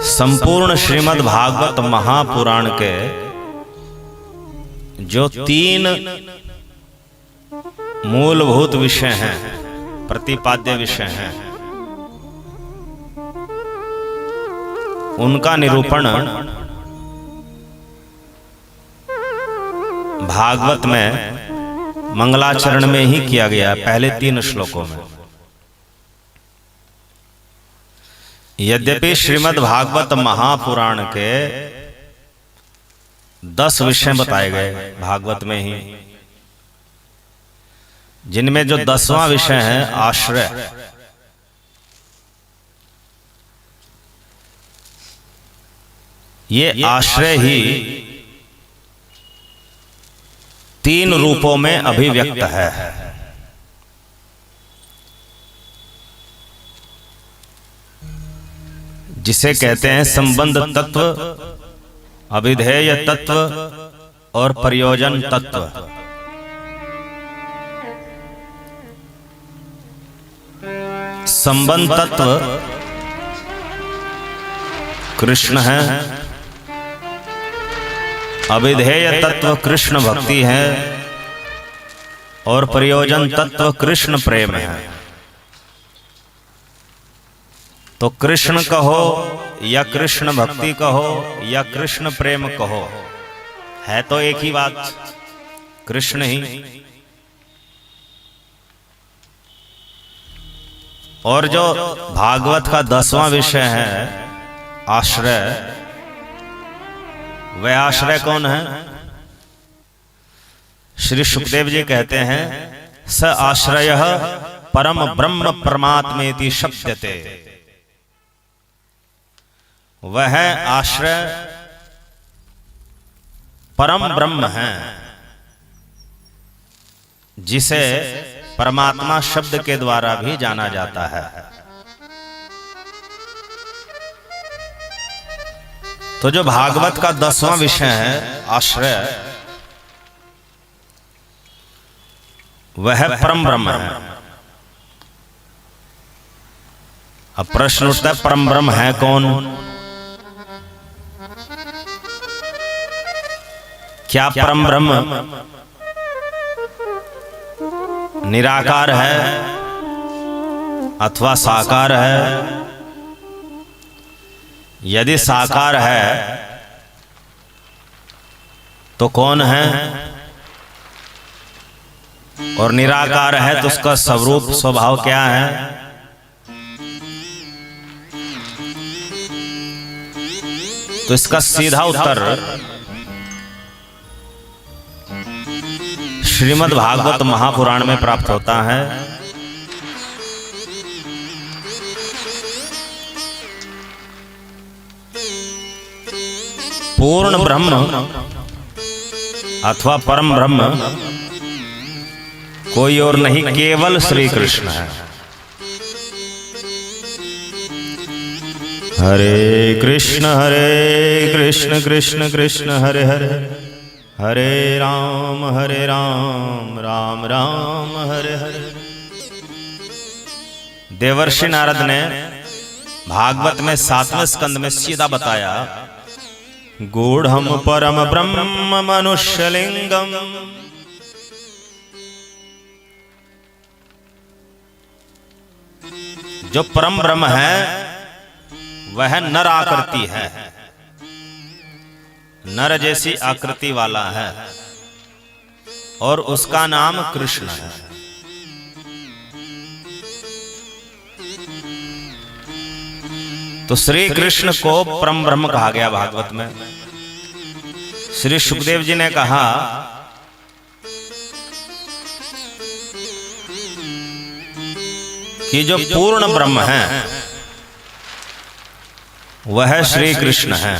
संपूर्ण श्रीमद् भागवत महापुराण के जो 3 मूलभूत विषय हैं, प्रतिपाद्य विषय हैं, उनका निरूपण भागवत में मंगलाचरण में ही किया गया, पहले 3 श्लोकों में। यद्यपि श्रीमद् भागवत महापुराण के 10 विषय बताए गए भागवत में ही, जिनमें जो 10वां विषय है आश्रय, ये आश्रय ही 3 रूपों में अभिव्यक्त है। जिसे कहते हैं संबंध तत्व, अभिधेय तत्व और प्रयोजन तत्व। संबंध तत्व कृष्ण है, अभिधेय तत्व कृष्ण भक्ति है और प्रयोजन तत्व कृष्ण प्रेम है। तो कृष्ण कहो या कृष्ण भक्ति कहो या कृष्ण प्रेम कहो, है तो एक ही बात, कृष्ण ही। और जो भागवत का 10वां विषय है आश्रय, वह आश्रय कौन है? श्री सुखदेव जी कहते हैं स आश्रयः परम ब्रह्म परमात्मेति शब्दते। वह आश्रय परम ब्रह्म है, जिसे परमात्मा शब्द के द्वारा भी जाना जाता है। तो जो भागवत का 10वां विषय है आश्रय, वह परम ब्रह्म है। अब प्रश्न उठता है, परम ब्रह्म है कौन? क्या परम ब्रह्म निराकार है अथवा साकार है? यदि साकार है तो कौन है, और निराकार है तो उसका स्वरूप स्वभाव क्या है? तो इसका सीधा उत्तर श्रीमद् भागवत महापुराण में प्राप्त होता है। पूर्ण ब्रह्म अथवा परम ब्रह्म कोई और नहीं, केवल श्री कृष्ण है। हरे कृष्ण कृष्ण कृष्ण हरे हरे, हरे राम राम राम हरे हरे। देवर्षि नारद ने भागवत में 7वें स्कंद में सीधा बताया, गूढ़म परम ब्रह्म मनुष्यलिंगम। जो परम ब्रह्म है वह नर आकृति है, नर जैसी आकृति वाला है, और उसका नाम कृष्ण है। तो श्री कृष्ण को परम ब्रह्म कहा गया भागवत में। श्री सुखदेव जी ने कहा कि जो पूर्ण ब्रह्म है वह श्री कृष्ण है।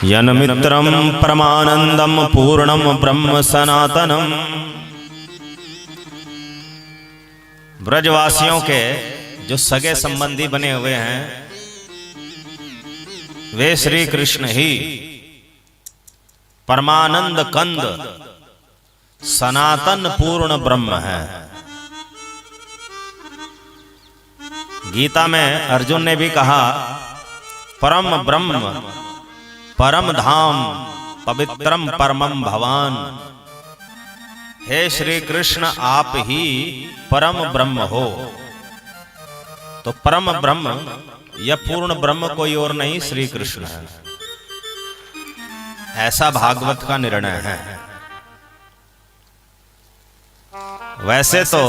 यन्मित्रम परमानंदम पूर्णम ब्रह्म सनातनम। ब्रजवासियों के जो सगे संबंधी बने हुए हैं वे श्री कृष्ण ही परमानंद कंद सनातन पूर्ण ब्रह्म है। गीता में अर्जुन ने भी कहा, परम ब्रह्म परम धाम पवित्रम परमम भवान। हे श्री कृष्ण, आप ही परम ब्रह्म हो। तो परम ब्रह्म या पूर्ण ब्रह्म कोई और नहीं, श्री कृष्ण है। ऐसा भागवत का निर्णय है। वैसे तो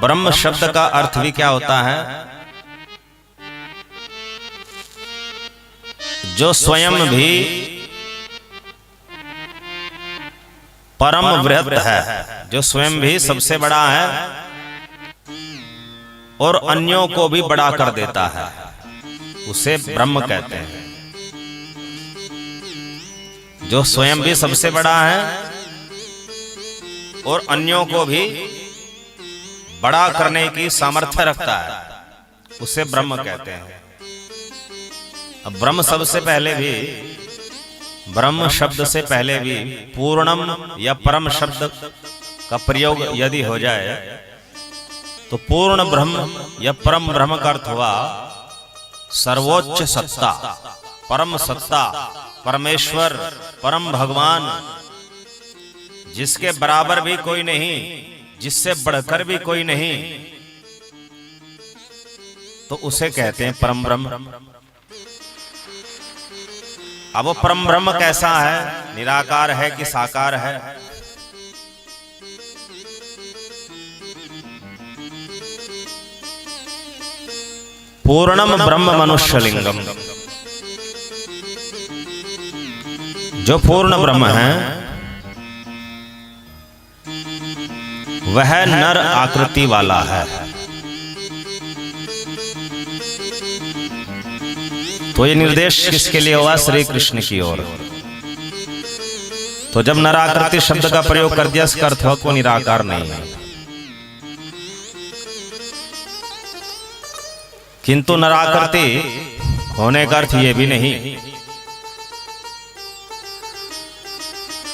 ब्रह्म शब्द का अर्थ भी क्या होता है? जो स्वयं भी परम वृहत है, जो स्वयं भी सबसे बड़ा है और अन्यों को भी बड़ा कर देता है, उसे ब्रह्म कहते हैं। जो स्वयं भी सबसे बड़ा है और अन्यों को भी बड़ा करने की सामर्थ्य रखता है, उसे ब्रह्म कहते हैं। अब ब्रह्म सबसे पहले भी, ब्रह्म शब्द से पहले भी पूर्णम या परम शब्द का प्रयोग यदि हो जाए तो पूर्ण ब्रह्म या परम ब्रह्म का अर्थ हुआ सर्वोच्च सत्ता, परम सत्ता, परमेश्वर, परम भगवान, जिसके बराबर भी कोई नहीं, जिससे बढ़कर भी कोई नहीं, तो उसे कहते हैं परम ब्रह्म। अब वो परम ब्रह्म कैसा है? निराकार है कि साकार है? पूर्णम ब्रह्म मनुष्यलिंगम। जो पूर्ण ब्रह्म है वह नर आकृति वाला है। तो ये निर्देश किसके लिए हुआ? श्री कृष्ण की ओर। तो जब नराकृति शब्द का प्रयोग कर दिया, इसका अर्थ को निराकार नहीं है। किंतु नराकृति होने का अर्थ ये भी नहीं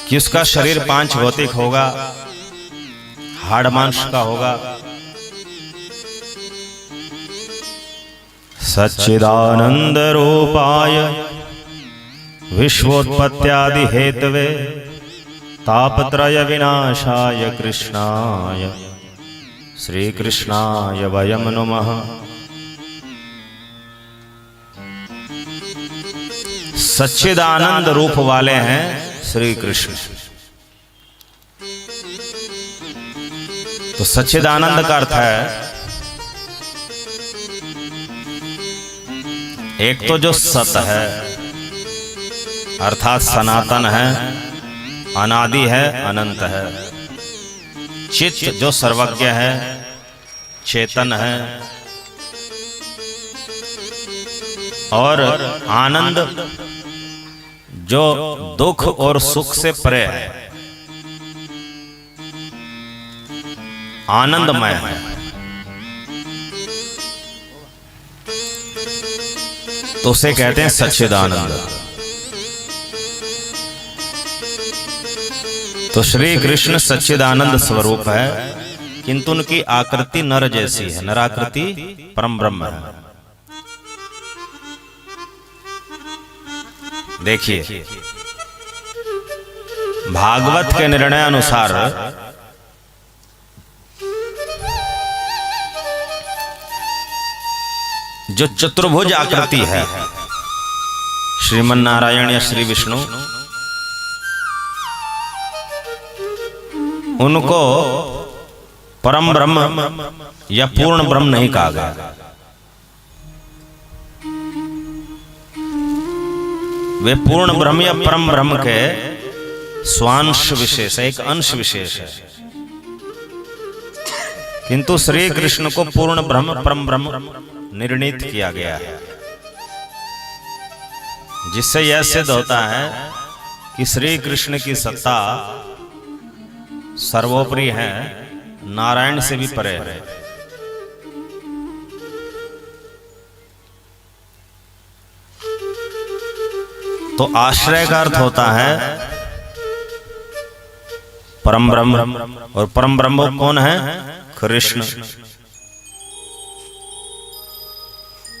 कि उसका शरीर पांच भौतिक होगा, हाड़ मांस का होगा। सच्चिदानंद रूपाय विश्वोत्पत्त्यादि हेतवे तापत्रय विनाशाय कृष्णाय श्री कृष्णाय वयम् नुमः। सच्चिदानंद रूप वाले हैं श्री कृष्ण। तो सच्चिदानंद का अर्थ है एक तो जो सत है अर्थात सनातन है, अनादि है, अनंत है। चित्त जो सर्वज्ञ है, चेतन है। और आनंद जो दुख और सुख से परे है, आनंदमय है। तो उसे कहते हैं सच्चिदानंद। तो श्री कृष्ण सच्चिदानंद स्वरूप है, किंतु उनकी आकृति नर जैसी है, नराकृति परम ब्रह्म है। देखिए, भागवत के निर्णय अनुसार जो चतुर्भुज आकृति है, श्रीमन नारायण या श्री विष्णु, उनको परम ब्रह्म या पूर्ण ब्रह्म नहीं कहा गया। वे पूर्ण ब्रह्म या परम ब्रह्म के स्वांश विशेष है, एक अंश विशेष है। किंतु श्री कृष्ण को पूर्ण ब्रह्म परम ब्रह्म निर्णीत किया गया है, जिससे यह सिद्ध होता है कि श्री कृष्ण की सत्ता सर्वोपरि है, नारायण से भी परे है। तो आश्रय का अर्थ होता है परम ब्रह्म, और परम ब्रह्म कौन है? कृष्ण।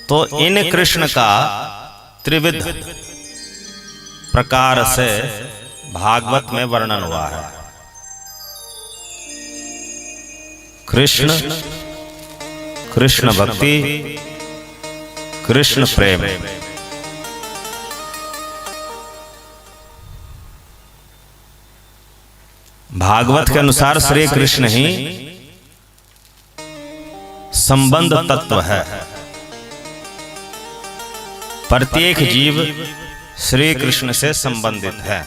तो इन कृष्ण का त्रिविध प्रकार से भागवत में वर्णन हुआ है। कृष्ण, कृष्ण भक्ति, कृष्ण प्रेम। भागवत के अनुसार श्री कृष्ण ही संबंध तत्व है। प्रत्येक जीव श्री कृष्ण से संबंधित है,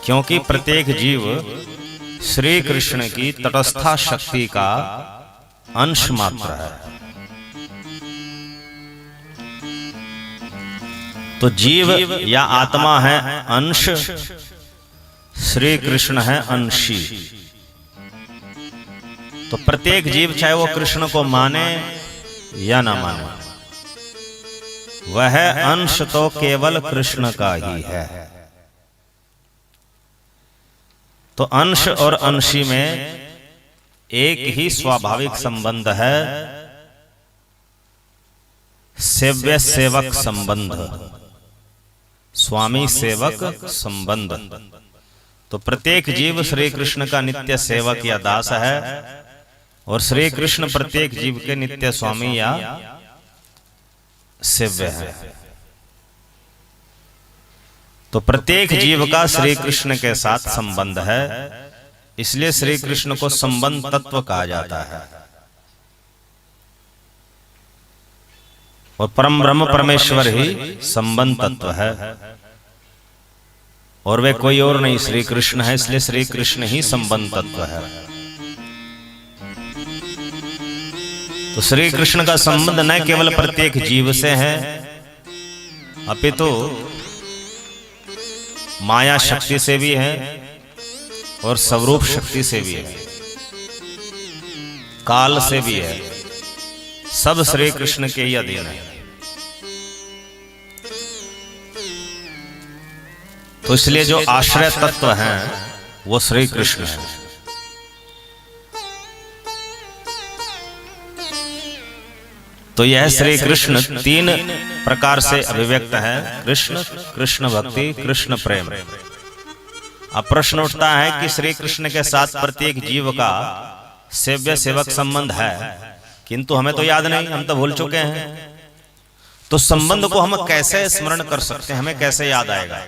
क्योंकि प्रत्येक जीव श्री कृष्ण की तटस्था शक्ति का अंश मात्र है। तो जीव या आत्मा है अंश, श्री कृष्ण है अंशी। तो प्रत्येक जीव चाहे वो कृष्ण को माने या ना माने, वह अंश तो केवल कृष्ण का ही है। तो अंश और अंशी में एक ही स्वाभाविक संबंध है, सेव्य सेवक संबंध, स्वामी सेवक संबंध। तो प्रत्येक जीव श्री कृष्ण का नित्य सेवक या दास है, और श्री कृष्ण प्रत्येक जीव के नित्य स्वामी या सेव्य है। तो प्रत्येक जीव का श्री कृष्ण के साथ संबंध है, इसलिए श्री कृष्ण को संबंध तत्व कहा जाता है। और परम ब्रह्म परमेश्वर ही संबंध तत्व है, और वे कोई और नहीं श्री कृष्ण है, इसलिए श्री कृष्ण ही संबंध तत्व है। तो श्री कृष्ण का संबंध न केवल प्रत्येक जीव से है, अपितु माया शक्ति से भी है और स्वरूप शक्ति से भी है, काल से भी है। सब श्री कृष्ण के ही अधीन है। तो इसलिए जो आश्रय तत्व हैं वो श्री कृष्ण है। तो यह श्री कृष्ण तीन प्रकार से अभिव्यक्त है, कृष्ण, कृष्ण भक्ति, कृष्ण प्रेम। अब प्रश्न उठता है कि श्री कृष्ण के साथ प्रत्येक जीव का सेव्य सेवक संबंध है, किंतु हमें तो याद नहीं, हम तो भूल चुके हैं। तो संबंध को हम कैसे स्मरण कर सकते हैं, हमें कैसे याद आएगा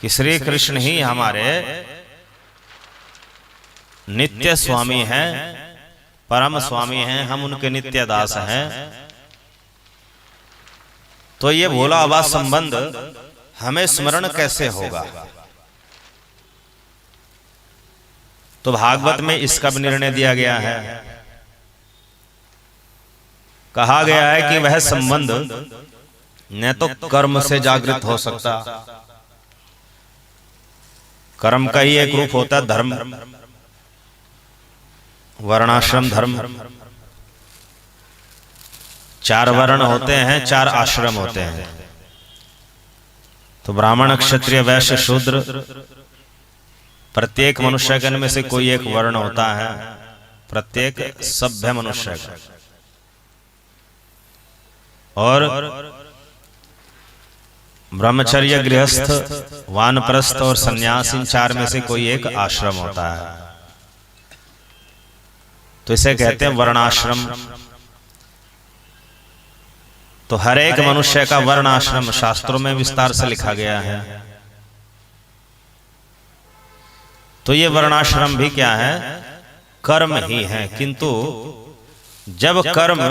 कि श्री कृष्ण ही हमारे नित्य स्वामी हैं, परम स्वामी हैं, हम उनके नित्य दास हैं। तो ये भोला हुआ संबंध हमें स्मरण कैसे होगा? तो भागवत में इसका भी निर्णय दिया गया है। कहा गया है कि वह संबंध न तो कर्म से जागृत हो सकता, कर्म का ही एक रूप होता है धर्म, वर्णाश्रम धर्म। 4 वर्ण होते हैं, 4 आश्रम होते हैं। तो ब्राह्मण, क्षत्रिय, वैश्य, शूद्र, प्रत्येक मनुष्यगण में से कोई एक वर्ण होता है, प्रत्येक सभ्य मनुष्य का। और ब्रह्मचर्य, गृहस्थ, वानप्रस्थ और सन्यास, इन 4 में से कोई एक आश्रम होता है। तो इसे कहते हैं वर्णाश्रम। तो हर एक मनुष्य का वर्णाश्रम शास्त्रों में विस्तार से लिखा गया है। तो ये वर्णाश्रम भी क्या है? कर्म ही है। किंतु जब कर्म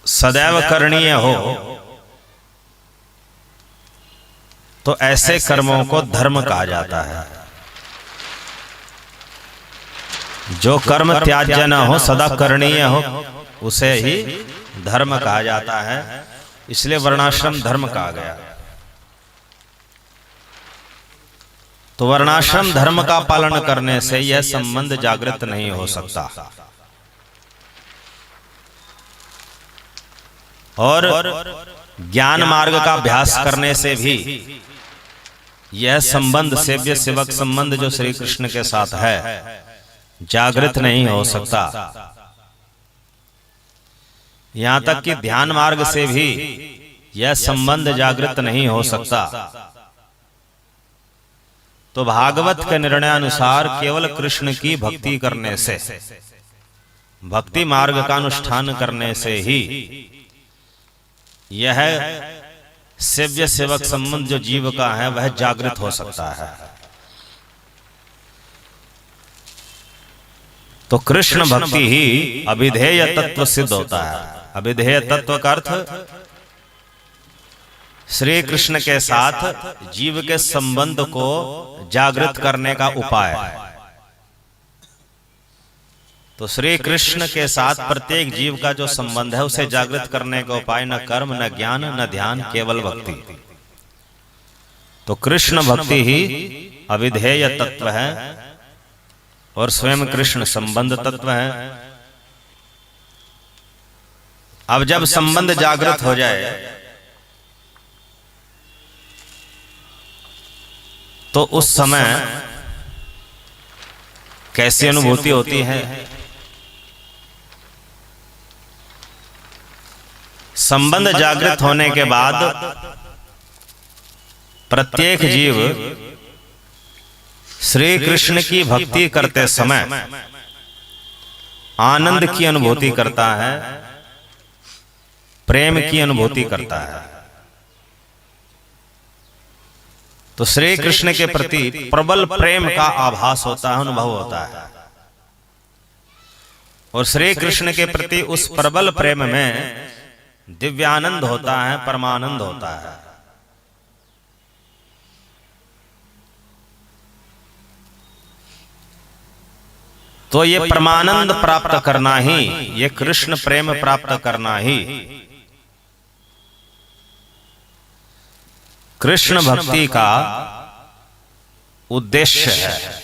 सदैव करणीय हो तो ऐसे कर्मों को धर्म कहा जाता है। जो कर्म त्याज्य न हो, सदा करणीय हो, उसे ही धर्म कहा जाता है। इसलिए वर्णाश्रम धर्म कहा गया। तो वर्णाश्रम धर्म का पालन करने से यह संबंध जागृत नहीं हो सकता। और ज्ञान मार्ग का अभ्यास करने से भी यह संबंध, सेव्य सेवक संबंध जो श्री कृष्ण के साथ है, जागृत नहीं हो सकता। यहां तक कि ध्यान मार्ग से भी यह संबंध जागृत नहीं हो सकता। तो भागवत के निर्णय अनुसार केवल कृष्ण की भक्ति करने से, भक्ति मार्ग का अनुष्ठान करने से ही यह सेव्य सेवक संबंध जो जीव का है वह जागृत हो सकता है। तो कृष्ण भक्ति ही अभिधेय तत्व सिद्ध होता है। अभिधेय तत्व का अर्थ श्री कृष्ण के साथ जीव के संबंध को जागृत करने का उपाय। तो श्री कृष्ण के साथ प्रत्येक जीव का जो संबंध है उसे जागृत करने का उपाय न कर्म, न ज्ञान, न ध्यान, केवल भक्ति। तो कृष्ण भक्ति ही अविधेय तत्व है और स्वयं कृष्ण संबंध तत्व है। अब जब संबंध जागृत हो जाए तो उस समय कैसी अनुभूति होती है? संबंध जागृत होने के बाद प्रत्येक जीव श्री कृष्ण की भक्ति करते समय आनंद की अनुभूति करता है, प्रेम की अनुभूति करता है। तो श्री कृष्ण के प्रति प्रबल प्रेम का आभास होता है, अनुभव होता है। और श्री कृष्ण के प्रति उस प्रबल प्रेम में दिव्यानंद होता है, परमानंद होता है। तो ये परमानंद प्राप्त करना ही, ये कृष्ण प्रेम प्राप्त करना ही कृष्ण भक्ति का उद्देश्य है।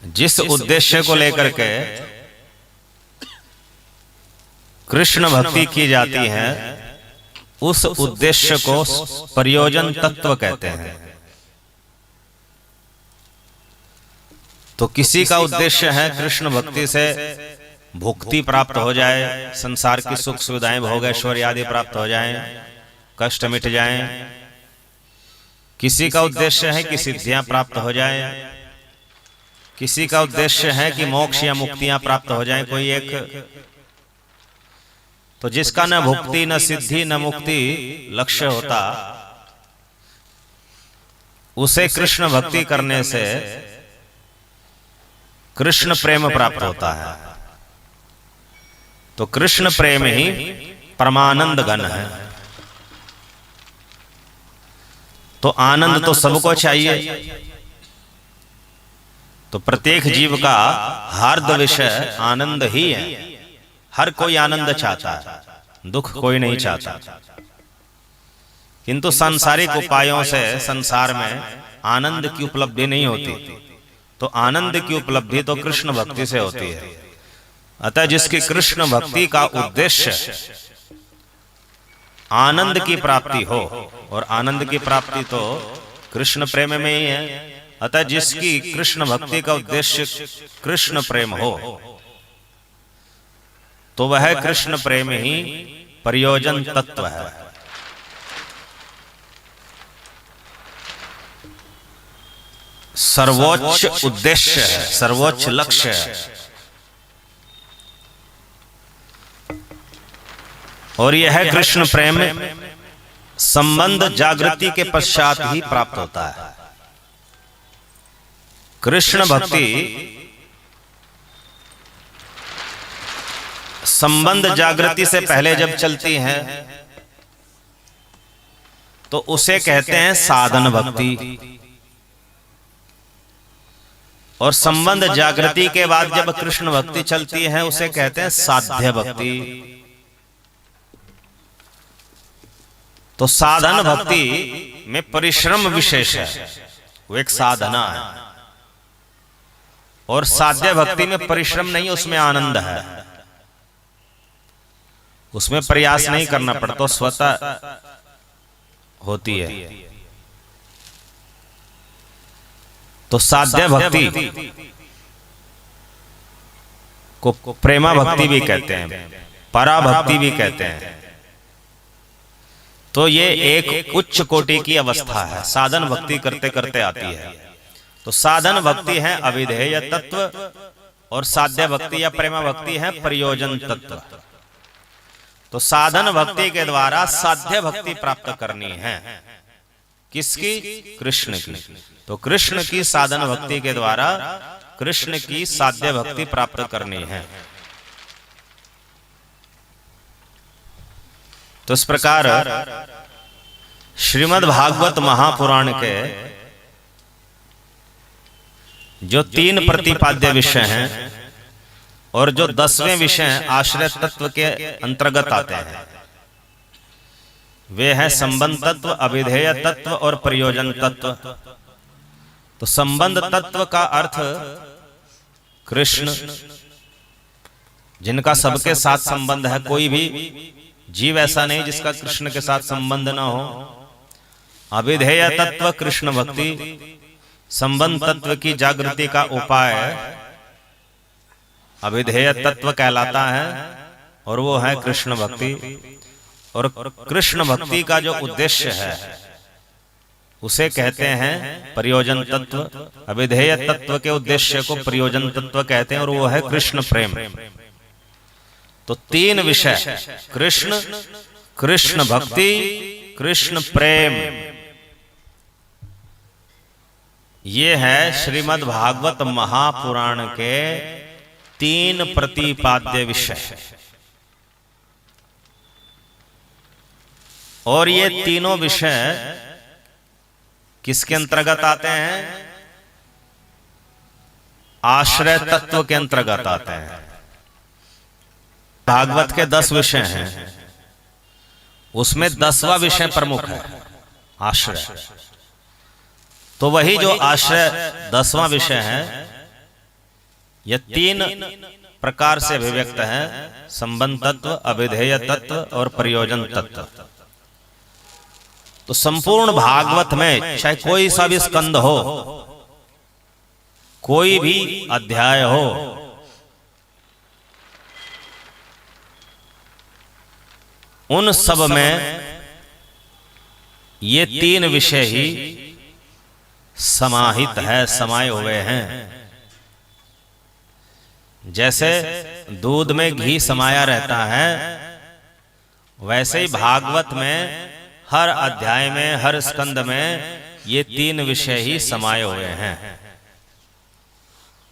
जिस उद्देश्य को लेकर के कृष्ण भक्ति की जाती है उस उद्देश्य को प्रयोजन तत्व कहते हैं। तो किसी का उद्देश्य है कृष्ण भक्ति से भुक्ति प्राप्त हो जाए, संसार की सुख सुविधाएं, भोग ऐश्वर्य आदि प्राप्त हो जाएं, कष्ट मिट जाएं। किसी का उद्देश्य है कि सिद्धियां प्राप्त हो जाएं, किसी का उद्देश्य है कि मोक्ष या मुक्तियां प्राप्त हो जाएं, कोई एक। तो जिसका न भुक्ति, न सिद्धि, न मुक्ति लक्ष्य होता, उसे कृष्ण भक्ति करने से कृष्ण प्रेम प्राप्त होता है। तो कृष्ण प्रेम ही परमानंद घन है। तो आनंद तो सबको चाहिए। तो प्रत्येक जीव का हार्द विषय आनंद ही है। हर कोई आनंद चाहता है, दुख कोई नहीं चाहता। किंतु सांसारिक उपायों से संसार में आनंद की उपलब्धि नहीं होती। तो आनंद की उपलब्धि तो कृष्ण भक्ति से होती है। अतः जिसकी कृष्ण भक्ति का उद्देश्य आनंद की प्राप्ति हो, और आनंद की प्राप्ति तो कृष्ण प्रेम में ही है। अतः जिसकी कृष्ण भक्ति का उद्देश्य कृष्ण प्रेम हो, तो वह कृष्ण प्रेम ही प्रयोजन तत्व है। सर्वोच्च उद्देश्य है, सर्वोच्च लक्ष्य है। और यह कृष्ण प्रेम संबंध जागृति के पश्चात ही प्राप्त होता है। कृष्ण भक्ति संबंध जागृति से पहले जब चलती है तो उसे कहते हैं साधन भक्ति। और संबंध जागृति के बाद जब कृष्ण भक्ति चलती है उसे कहते हैं साध्य भक्ति। तो साधन भक्ति में परिश्रम विशेष है, वो एक साधना है। और साध्य भक्ति में परिश्रम नहीं, उसमें आनंद है, उसमें प्रयास नहीं करना पड़ता, स्वतः होती है। तो साध्य भक्ति को प्रेमा भक्ति भी कहते हैं। पराभक्ति भी कहते हैं। तो ये एक उच्च कोटि की अवस्था है, साधन भक्ति करते करते आती है। तो साधन भक्ति है अविधेय तत्व, और साध्य भक्ति या प्रेम भक्ति है प्रयोजन तत्व। तो साधन भक्ति के द्वारा साध्य भक्ति प्राप्त करनी है, किसकी? कृष्ण की। तो कृष्ण की साधन भक्ति के द्वारा कृष्ण की साध्य भक्ति प्राप्त करनी है। तो इस प्रकार श्रीमद् भागवत महापुराण के जो 3 प्रतिपाद्य विषय हैं और जो 10वें विषय आश्रय तत्व के अंतर्गत आते हैं, वे हैं संबंध तत्व, अविधेय तत्व और प्रयोजन तत्व। तो संबंध तत्व का अर्थ कृष्ण, जिनका सबके साथ संबंध है, कोई भी जीव ऐसा नहीं जिसका कृष्ण के साथ संबंध ना हो। अविधेय तत्व कृष्ण भक्ति, संबंध तत्व की जागृति का उपाय अविधेय तत्व कहलाता है, और वो है कृष्ण भक्ति। और कृष्ण भक्ति का जो उद्देश्य है उसे कहते हैं प्रयोजन तत्व। अविधेय तत्व के उद्देश्य को प्रयोजन तत्व कहते हैं, और वो है कृष्ण प्रेम। तो 3 विषय, कृष्ण, कृष्ण भक्ति, कृष्ण प्रेम, ये है श्रीमद् भागवत महापुराण के 3 प्रतिपाद्य विषय। और ये तीनों विषय किसके अंतर्गत आते हैं? आश्रय तत्व के अंतर्गत आते हैं। भागवत के 10 विषय हैं, उसमें 10वां विषय प्रमुख है, आश्रय। तो वही जो आश्रय 10वां विषय है, यह 3 प्रकार से अभिव्यक्त है, संबंध तत्व, अविधेय तत्व और प्रयोजन तत्व। तो संपूर्ण भागवत में चाहे कोई सा भी स्कंद हो, कोई भी अध्याय हो, उन सब में ये 3 विषय ही समाहित है, समाये हुए हैं। जैसे दूध में घी समाया रहता है, वैसे ही भागवत में हर अध्याय में, हर स्कंद में ये 3 विषय ही समाये हुए हैं।